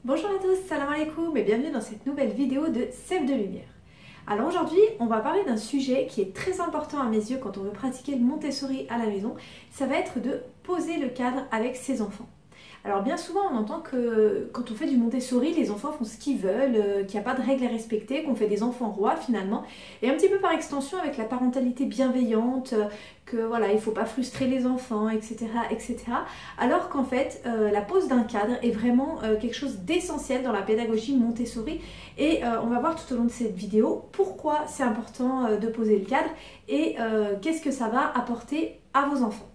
Bonjour à tous, salam alaikum et bienvenue dans cette nouvelle vidéo de Sève de Lumière. Alors aujourd'hui, on va parler d'un sujet qui est très important à mes yeux quand on veut pratiquer le Montessori à la maison. Ça va être de poser le cadre avec ses enfants. Alors bien souvent on entend que quand on fait du Montessori, les enfants font ce qu'ils veulent, qu'il n'y a pas de règles à respecter, qu'on fait des enfants rois finalement, et un petit peu par extension avec la parentalité bienveillante, que voilà, il ne faut pas frustrer les enfants, etc. etc. Alors qu'en fait, la pose d'un cadre est vraiment quelque chose d'essentiel dans la pédagogie Montessori, et on va voir tout au long de cette vidéo pourquoi c'est important de poser le cadre et qu'est-ce que ça va apporter à vos enfants.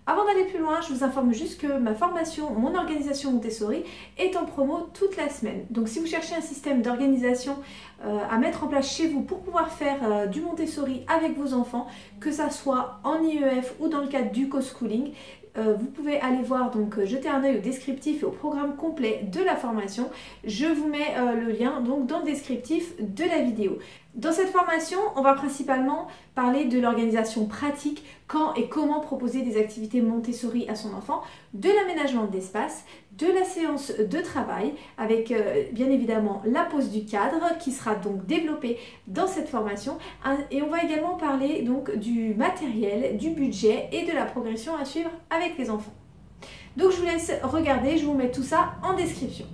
Avant d'aller plus loin, je vous informe juste que ma formation, mon organisation Montessori est en promo toute la semaine. Donc si vous cherchez un système d'organisation à mettre en place chez vous pour pouvoir faire du Montessori avec vos enfants, que ça soit en IEF ou dans le cadre du co-schooling, vous pouvez aller voir, donc jeter un œil au descriptif et au programme complet de la formation. Je vous mets le lien donc dans le descriptif de la vidéo. Dans cette formation, on va principalement parler de l'organisation pratique, quand et comment proposer des activités Montessori à son enfant, de l'aménagement de l'espace, de la séance de travail, avec bien évidemment la pose du cadre qui sera donc développée dans cette formation. Et on va également parler donc du matériel, du budget et de la progression à suivre avec les enfants. Donc je vous laisse regarder, je vous mets tout ça en description.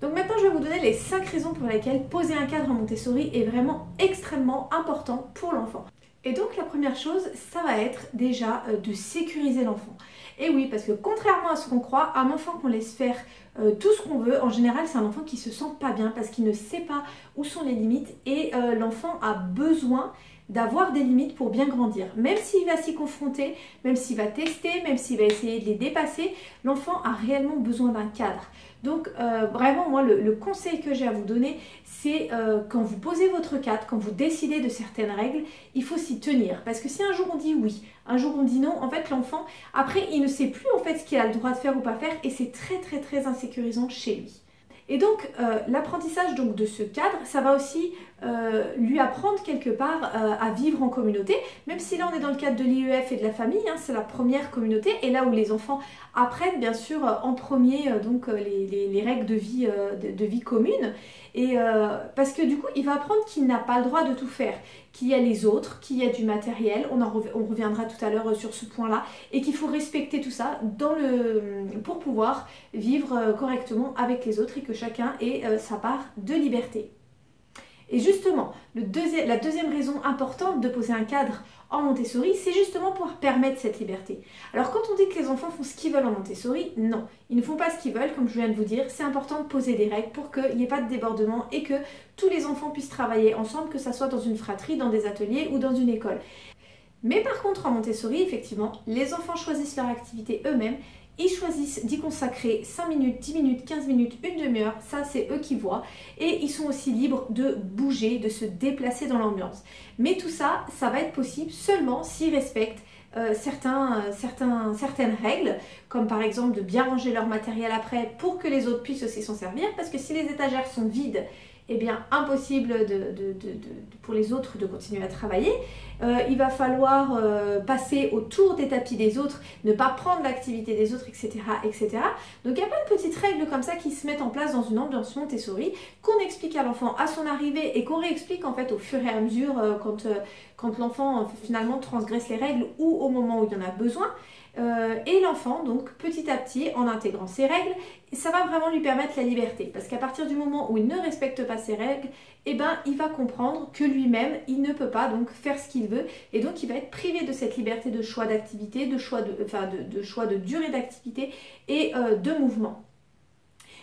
Donc maintenant je vais vous donner les 5 raisons pour lesquelles poser un cadre en Montessori est vraiment extrêmement important pour l'enfant. Et donc la première chose, ça va être déjà de sécuriser l'enfant. Et oui, parce que contrairement à ce qu'on croit, un enfant qu'on laisse faire tout ce qu'on veut, en général c'est un enfant qui se sent pas bien parce qu'il ne sait pas où sont les limites et l'enfant a besoin d'avoir des limites pour bien grandir. Même s'il va s'y confronter, même s'il va tester, même s'il va essayer de les dépasser, l'enfant a réellement besoin d'un cadre. Donc vraiment moi le conseil que j'ai à vous donner, c'est quand vous posez votre cadre, quand vous décidez de certaines règles, il faut s'y tenir. Parce que si un jour on dit oui, un jour on dit non, en fait l'enfant, après il ne sait plus en fait ce qu'il a le droit de faire ou pas faire et c'est très insécurisant chez lui. Et donc l'apprentissage donc de ce cadre, ça va aussi lui apprendre quelque part à vivre en communauté, même si là on est dans le cadre de l'IEF et de la famille, hein, c'est la première communauté, et là où les enfants apprennent bien sûr en premier donc les règles de vie commune, et parce que du coup il va apprendre qu'il n'a pas le droit de tout faire, qu'il y a les autres, qu'il y a du matériel, on reviendra tout à l'heure sur ce point là, et qu'il faut respecter tout ça pour pouvoir vivre correctement avec les autres et que chacun ait sa part de liberté. Et justement, la deuxième raison importante de poser un cadre en Montessori, c'est justement pour permettre cette liberté. Alors quand on dit que les enfants font ce qu'ils veulent en Montessori, non, ils ne font pas ce qu'ils veulent, comme je viens de vous dire, c'est important de poser des règles pour qu'il n'y ait pas de débordement et que tous les enfants puissent travailler ensemble, que ça soit dans une fratrie, dans des ateliers ou dans une école. Mais par contre en Montessori, effectivement, les enfants choisissent leur activité eux-mêmes. Ils choisissent d'y consacrer 5 minutes, 10 minutes, 15 minutes, une demi-heure, ça c'est eux qui voient. Et ils sont aussi libres de bouger, de se déplacer dans l'ambiance. Mais tout ça, ça va être possible seulement s'ils respectent certaines règles, comme par exemple de bien ranger leur matériel après pour que les autres puissent aussi s'en servir. Parce que si les étagères sont vides, eh bien impossible pour les autres de continuer à travailler. Il va falloir passer autour des tapis des autres, ne pas prendre l'activité des autres, etc., etc. Donc il y a plein de petites règles comme ça qui se mettent en place dans une ambiance Montessori, qu'on explique à l'enfant à son arrivée et qu'on réexplique en fait au fur et à mesure quand l'enfant finalement transgresse les règles ou au moment où il y en a besoin. Et l'enfant, donc petit à petit, en intégrant ces règles, ça va vraiment lui permettre la liberté. Parce qu'à partir du moment où il ne respecte pas ces règles, eh ben, il va comprendre que lui-même, il ne peut pas donc faire ce qu'il veut. Et donc, il va être privé de cette liberté de choix d'activité, de choix de durée d'activité et de mouvement.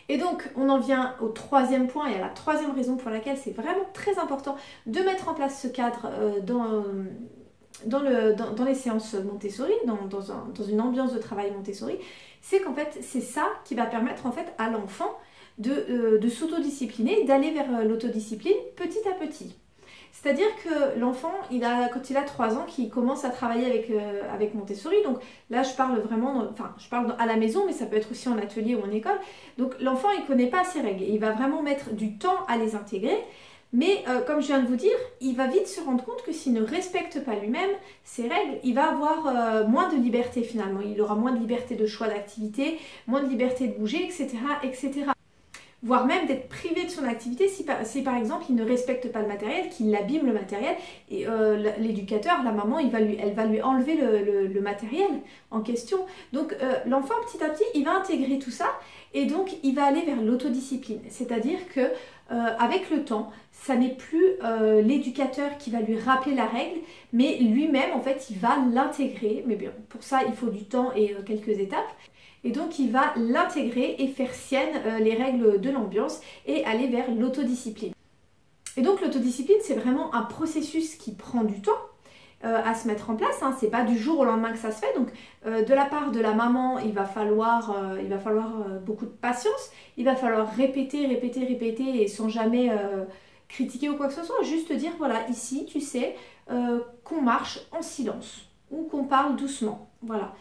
Et donc, on en vient au troisième point et à la troisième raison pour laquelle c'est vraiment très important de mettre en place ce cadre dans les séances Montessori, dans une ambiance de travail Montessori, c'est qu'en fait c'est ça qui va permettre en fait à l'enfant de s'autodiscipliner, d'aller vers l'autodiscipline petit à petit. C'est-à-dire que l'enfant, quand il a 3 ans, qu'il commence à travailler avec Montessori, donc là je parle vraiment, je parle à la maison, mais ça peut être aussi en atelier ou en école, donc l'enfant il ne connaît pas ces règles, il va vraiment mettre du temps à les intégrer. Mais comme je viens de vous dire, il va vite se rendre compte que s'il ne respecte pas lui-même ces règles, il va avoir moins de liberté finalement. Il aura moins de liberté de choix d'activité, moins de liberté de bouger, etc., etc. voire même d'être privé de son activité si par exemple il ne respecte pas le matériel, qu'il abîme le matériel, et l'éducateur, la maman, elle va lui enlever le matériel en question. Donc l'enfant petit à petit, il va intégrer tout ça et donc il va aller vers l'autodiscipline. C'est-à-dire que avec le temps, ça n'est plus l'éducateur qui va lui rappeler la règle, mais lui-même en fait il va l'intégrer. Mais bien pour ça il faut du temps et quelques étapes. Et donc il va l'intégrer et faire sienne les règles de l'ambiance et aller vers l'autodiscipline. Et donc l'autodiscipline, c'est vraiment un processus qui prend du temps à se mettre en place, hein. C'est pas du jour au lendemain que ça se fait. Donc de la part de la maman, il va falloir beaucoup de patience, il va falloir répéter et sans jamais critiquer ou quoi que ce soit, juste dire voilà, ici tu sais qu'on marche en silence ou qu'on parle doucement, voilà.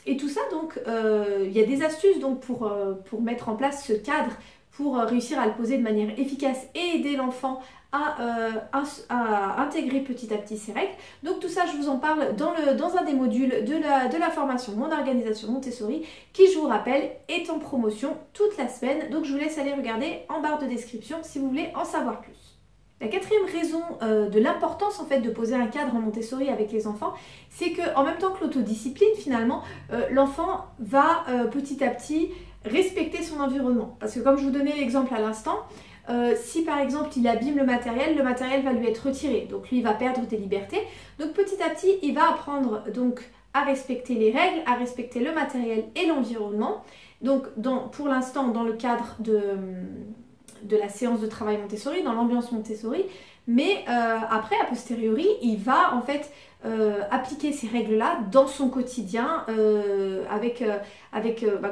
Et tout ça, donc, il y a des astuces donc, pour mettre en place ce cadre, pour réussir à le poser de manière efficace et aider l'enfant à intégrer petit à petit ces règles. Donc tout ça, je vous en parle dans un des modules de la formation Mon organisation Montessori, qui, je vous rappelle, est en promotion toute la semaine. Donc je vous laisse aller regarder en barre de description si vous voulez en savoir plus. La quatrième raison de l'importance en fait de poser un cadre en Montessori avec les enfants, c'est que en même temps que l'autodiscipline, finalement, l'enfant va petit à petit respecter son environnement. Parce que comme je vous donnais l'exemple à l'instant, si par exemple il abîme le matériel va lui être retiré. Donc lui il va perdre des libertés. Donc petit à petit, il va apprendre donc à respecter les règles, à respecter le matériel et l'environnement. Donc pour l'instant, dans le cadre de la séance de travail Montessori, dans l'ambiance Montessori, mais après, a posteriori, il va en fait appliquer ces règles-là dans son quotidien, que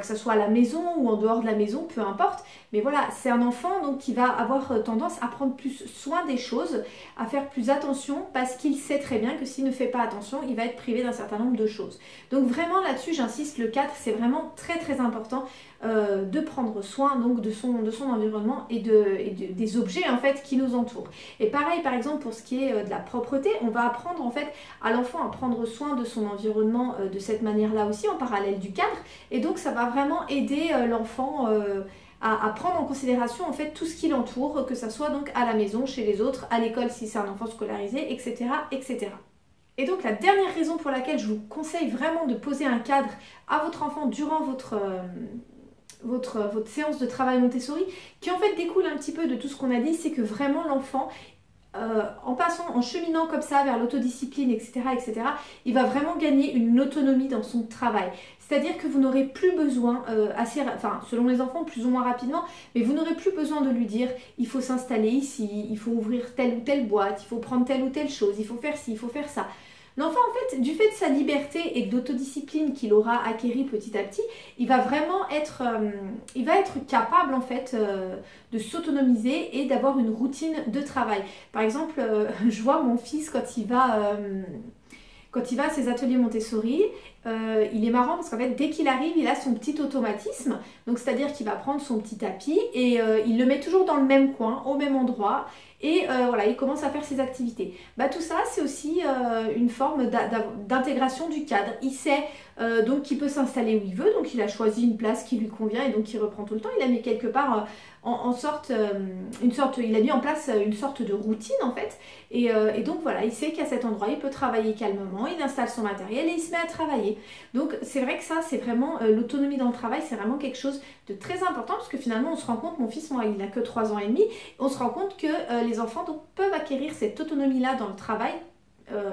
ce soit à la maison ou en dehors de la maison, peu importe. Mais voilà, c'est un enfant donc, qui va avoir tendance à prendre plus soin des choses, à faire plus attention, parce qu'il sait très bien que s'il ne fait pas attention, il va être privé d'un certain nombre de choses. Donc vraiment là-dessus, j'insiste, le cadre, c'est vraiment très très important de prendre soin donc, de son environnement et des objets en fait qui nous entourent. Et pareil, par exemple, pour ce qui est de la propreté, on va apprendre en fait à l'enfant à prendre soin de son environnement de cette manière-là aussi, en parallèle du cadre. Et donc, ça va vraiment aider l'enfant à prendre en considération en fait tout ce qui l'entoure, que ça soit donc à la maison, chez les autres, à l'école si c'est un enfant scolarisé, etc., etc. Et donc, la dernière raison pour laquelle je vous conseille vraiment de poser un cadre à votre enfant durant votre séance de travail Montessori, qui en fait découle un petit peu de tout ce qu'on a dit, c'est que vraiment l'enfant, en cheminant comme ça vers l'autodiscipline, etc., il va vraiment gagner une autonomie dans son travail. C'est-à-dire que vous n'aurez plus besoin, selon les enfants, plus ou moins rapidement, mais vous n'aurez plus besoin de lui dire il faut s'installer ici, il faut ouvrir telle ou telle boîte, il faut prendre telle ou telle chose, il faut faire ci, il faut faire ça. L'enfant, en fait, du fait de sa liberté et de l'autodiscipline qu'il aura acquérie petit à petit, il va vraiment être capable, en fait, de s'autonomiser et d'avoir une routine de travail. Par exemple, je vois mon fils quand il va à ses ateliers Montessori, il est marrant parce qu'en fait, dès qu'il arrive, il a son petit automatisme. Donc, c'est-à-dire qu'il va prendre son petit tapis et il le met toujours dans le même coin, au même endroit. Et voilà, il commence à faire ses activités. Tout ça, c'est aussi une forme d'intégration du cadre. Il sait donc qu'il peut s'installer où il veut, donc il a choisi une place qui lui convient et donc il reprend tout le temps. Il a mis quelque part il a mis en place une sorte de routine en fait. Et donc voilà, il sait qu'à cet endroit, il peut travailler calmement, il installe son matériel et il se met à travailler. Donc c'est vrai que ça, c'est vraiment l'autonomie dans le travail, c'est vraiment quelque chose de très important parce que finalement, on se rend compte, mon fils, moi, il n'a que 3 ans et demi, on se rend compte que les enfants donc, peuvent acquérir cette autonomie-là dans le travail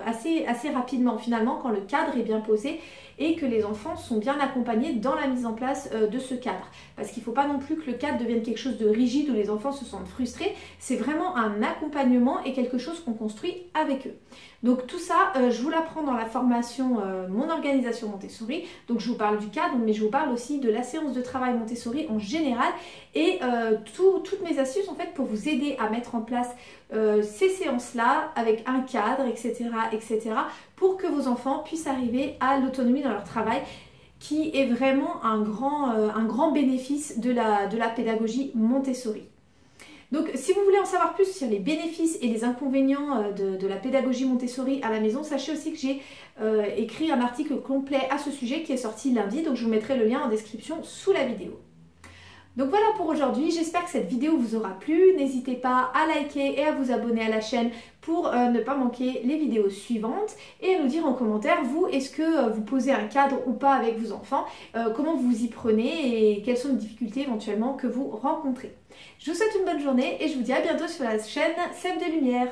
assez rapidement finalement quand le cadre est bien posé et que les enfants sont bien accompagnés dans la mise en place de ce cadre. Parce qu'il ne faut pas non plus que le cadre devienne quelque chose de rigide où les enfants se sentent frustrés. C'est vraiment un accompagnement et quelque chose qu'on construit avec eux. Donc tout ça, je vous l'apprends dans la formation Mon organisation Montessori. Donc je vous parle du cadre, mais je vous parle aussi de la séance de travail Montessori en général et toutes mes astuces en fait pour vous aider à mettre en place ces séances-là avec un cadre, etc., pour que vos enfants puissent arriver à l'autonomie dans leur travail, qui est vraiment un grand bénéfice de la pédagogie Montessori. Donc si vous voulez en savoir plus sur les bénéfices et les inconvénients de la pédagogie Montessori à la maison, sachez aussi que j'ai écrit un article complet à ce sujet qui est sorti lundi, donc je vous mettrai le lien en description sous la vidéo. Donc voilà pour aujourd'hui, j'espère que cette vidéo vous aura plu. N'hésitez pas à liker et à vous abonner à la chaîne pour ne pas manquer les vidéos suivantes et à nous dire en commentaire, vous, est-ce que vous posez un cadre ou pas avec vos enfants, comment vous y prenez et quelles sont les difficultés éventuellement que vous rencontrez. Je vous souhaite une bonne journée et je vous dis à bientôt sur la chaîne Sève de Lumière.